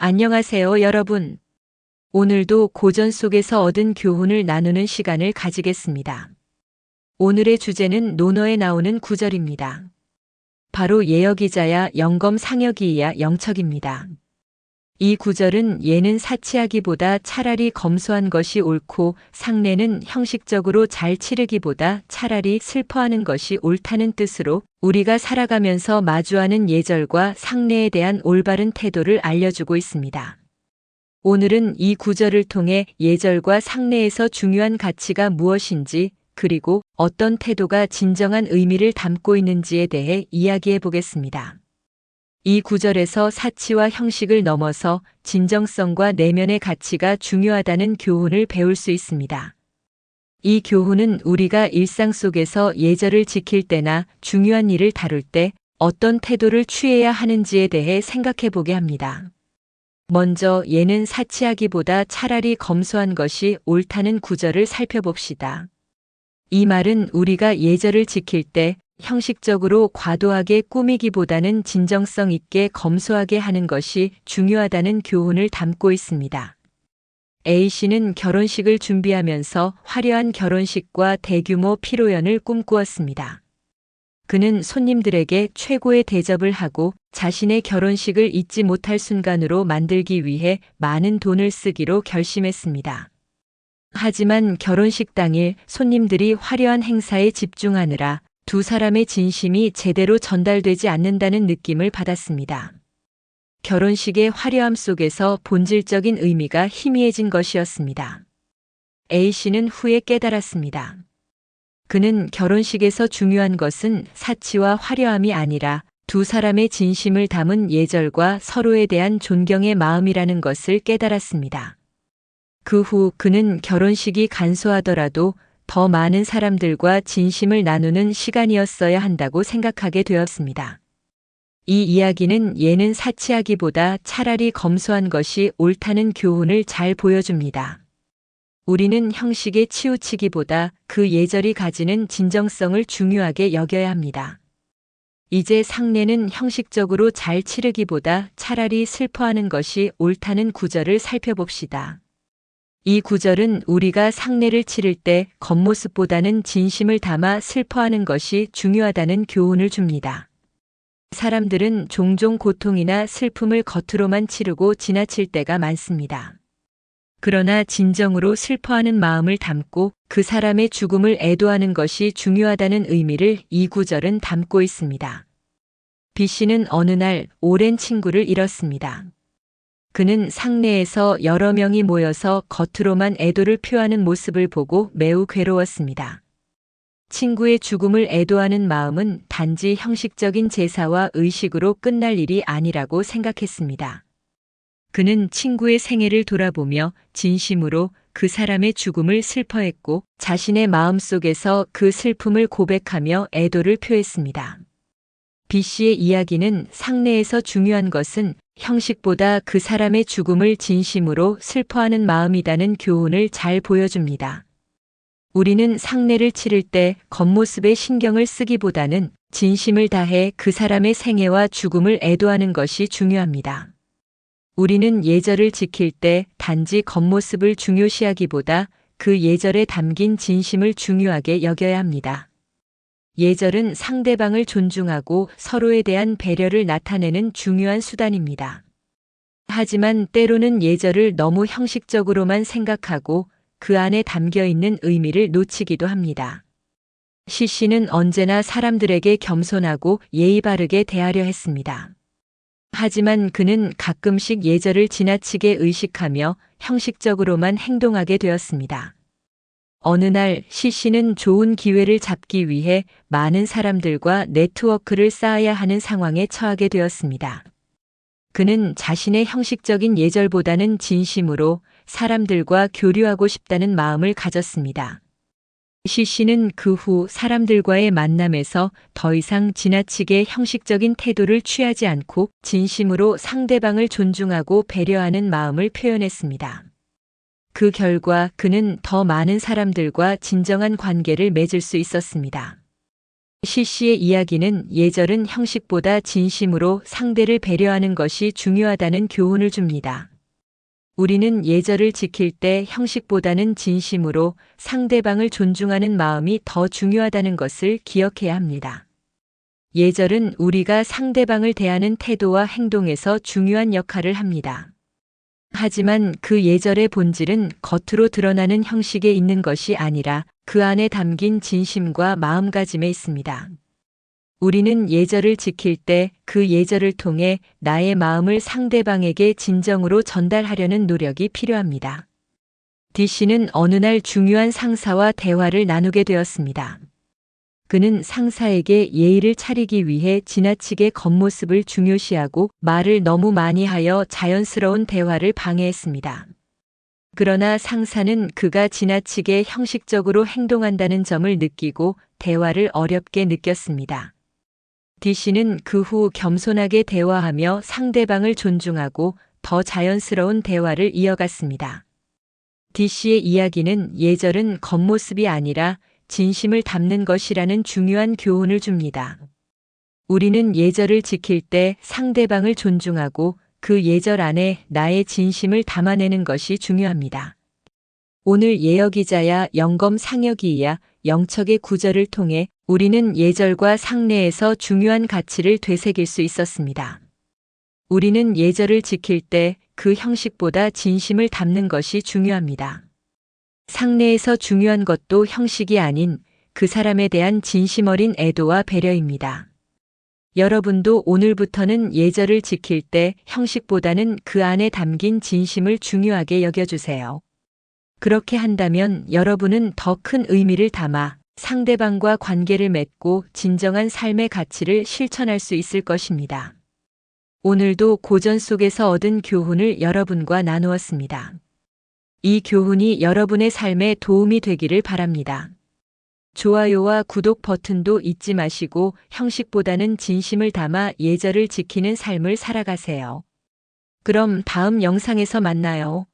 안녕하세요, 여러분. 오늘도 고전 속에서 얻은 교훈을 나누는 시간을 가지겠습니다. 오늘의 주제는 논어에 나오는 구절입니다. 바로 예역이자야 영검 상여기이야 영척입니다. 이 구절은 예는 사치하기보다 차라리 검소한 것이 옳고 상례는 형식적으로 잘 치르기보다 차라리 슬퍼하는 것이 옳다는 뜻으로 우리가 살아가면서 마주하는 예절과 상례에 대한 올바른 태도를 알려주고 있습니다. 오늘은 이 구절을 통해 예절과 상례에서 중요한 가치가 무엇인지 그리고 어떤 태도가 진정한 의미를 담고 있는지에 대해 이야기해 보겠습니다. 이 구절에서 사치와 형식을 넘어서 진정성과 내면의 가치가 중요하다는 교훈을 배울 수 있습니다. 이 교훈은 우리가 일상 속에서 예절을 지킬 때나 중요한 일을 다룰 때 어떤 태도를 취해야 하는지에 대해 생각해 보게 합니다. 먼저 예는 사치하기보다 차라리 검소한 것이 옳다는 구절을 살펴봅시다. 이 말은 우리가 예절을 지킬 때 형식적으로 과도하게 꾸미기보다는 진정성 있게 검소하게 하는 것이 중요하다는 교훈을 담고 있습니다. A씨는 결혼식을 준비하면서 화려한 결혼식과 대규모 피로연을 꿈꾸었습니다. 그는 손님들에게 최고의 대접을 하고 자신의 결혼식을 잊지 못할 순간으로 만들기 위해 많은 돈을 쓰기로 결심했습니다. 하지만 결혼식 당일 손님들이 화려한 행사에 집중하느라 두 사람의 진심이 제대로 전달되지 않는다는 느낌을 받았습니다. 결혼식의 화려함 속에서 본질적인 의미가 희미해진 것이었습니다. A씨는 후에 깨달았습니다. 그는 결혼식에서 중요한 것은 사치와 화려함이 아니라 두 사람의 진심을 담은 예절과 서로에 대한 존경의 마음이라는 것을 깨달았습니다. 그 후 그는 결혼식이 간소하더라도 더 많은 사람들과 진심을 나누는 시간이었어야 한다고 생각하게 되었습니다. 이 이야기는 예는 사치하기보다 차라리 검소한 것이 옳다는 교훈을 잘 보여줍니다. 우리는 형식에 치우치기보다 그 예절이 가지는 진정성을 중요하게 여겨야 합니다. 이제 상례는 형식적으로 잘 치르기보다 차라리 슬퍼하는 것이 옳다는 구절을 살펴봅시다. 이 구절은 우리가 상례를 치를 때 겉모습보다는 진심을 담아 슬퍼하는 것이 중요하다는 교훈을 줍니다. 사람들은 종종 고통이나 슬픔을 겉으로만 치르고 지나칠 때가 많습니다. 그러나 진정으로 슬퍼하는 마음을 담고 그 사람의 죽음을 애도하는 것이 중요하다는 의미를 이 구절은 담고 있습니다. B씨는 어느 날 오랜 친구를 잃었습니다. 그는 상례에서 여러 명이 모여서 겉으로만 애도를 표하는 모습을 보고 매우 괴로웠습니다. 친구의 죽음을 애도하는 마음은 단지 형식적인 제사와 의식으로 끝날 일이 아니라고 생각했습니다. 그는 친구의 생애를 돌아보며 진심으로 그 사람의 죽음을 슬퍼했고 자신의 마음속에서 그 슬픔을 고백하며 애도를 표했습니다. B씨의 이야기는 상례에서 중요한 것은 형식보다 그 사람의 죽음을 진심으로 슬퍼하는 마음이라는 교훈을 잘 보여줍니다. 우리는 상례를 치를 때 겉모습에 신경을 쓰기보다는 진심을 다해 그 사람의 생애와 죽음을 애도하는 것이 중요합니다. 우리는 예절을 지킬 때 단지 겉모습을 중요시하기보다 그 예절에 담긴 진심을 중요하게 여겨야 합니다. 예절은 상대방을 존중하고 서로에 대한 배려를 나타내는 중요한 수단입니다. 하지만 때로는 예절을 너무 형식적으로만 생각하고 그 안에 담겨 있는 의미를 놓치기도 합니다. C씨는 언제나 사람들에게 겸손하고 예의 바르게 대하려 했습니다. 하지만 그는 가끔씩 예절을 지나치게 의식하며 형식적으로만 행동하게 되었습니다. 어느 날 C씨는 좋은 기회를 잡기 위해 많은 사람들과 네트워크를 쌓아야 하는 상황에 처하게 되었습니다. 그는 자신의 형식적인 예절보다는 진심으로 사람들과 교류하고 싶다는 마음을 가졌습니다. C씨는 그 후 사람들과의 만남에서 더 이상 지나치게 형식적인 태도를 취하지 않고 진심으로 상대방을 존중하고 배려하는 마음을 표현했습니다. 그 결과 그는 더 많은 사람들과 진정한 관계를 맺을 수 있었습니다. CC의 이야기는 예절은 형식보다 진심으로 상대를 배려하는 것이 중요하다는 교훈을 줍니다. 우리는 예절을 지킬 때 형식보다는 진심으로 상대방을 존중하는 마음이 더 중요하다는 것을 기억해야 합니다. 예절은 우리가 상대방을 대하는 태도와 행동에서 중요한 역할을 합니다. 하지만 그 예절의 본질은 겉으로 드러나는 형식에 있는 것이 아니라 그 안에 담긴 진심과 마음가짐에 있습니다. 우리는 예절을 지킬 때 그 예절을 통해 나의 마음을 상대방에게 진정으로 전달하려는 노력이 필요합니다. D씨는 어느 날 중요한 상사와 대화를 나누게 되었습니다. 그는 상사에게 예의를 차리기 위해 지나치게 겉모습을 중요시하고 말을 너무 많이 하여 자연스러운 대화를 방해했습니다. 그러나 상사는 그가 지나치게 형식적으로 행동한다는 점을 느끼고 대화를 어렵게 느꼈습니다. D씨는 그 후 겸손하게 대화하며 상대방을 존중하고 더 자연스러운 대화를 이어갔습니다. D씨의 이야기는 예절은 겉모습이 아니라 진심을 담는 것이라는 중요한 교훈을 줍니다. 우리는 예절을 지킬 때 상대방을 존중하고 그 예절 안에 나의 진심을 담아내는 것이 중요합니다. 오늘 예역이자야 영검 상역이야 영척의 구절을 통해 우리는 예절과 상례에서 중요한 가치를 되새길 수 있었습니다. 우리는 예절을 지킬 때 그 형식보다 진심을 담는 것이 중요합니다. 상례에서 중요한 것도 형식이 아닌 그 사람에 대한 진심 어린 애도와 배려입니다. 여러분도 오늘부터는 예절을 지킬 때 형식보다는 그 안에 담긴 진심을 중요하게 여겨주세요. 그렇게 한다면 여러분은 더 큰 의미를 담아 상대방과 관계를 맺고 진정한 삶의 가치를 실천할 수 있을 것입니다. 오늘도 고전 속에서 얻은 교훈을 여러분과 나누었습니다. 이 교훈이 여러분의 삶에 도움이 되기를 바랍니다. 좋아요와 구독 버튼도 잊지 마시고 형식보다는 진심을 담아 예절을 지키는 삶을 살아가세요. 그럼 다음 영상에서 만나요.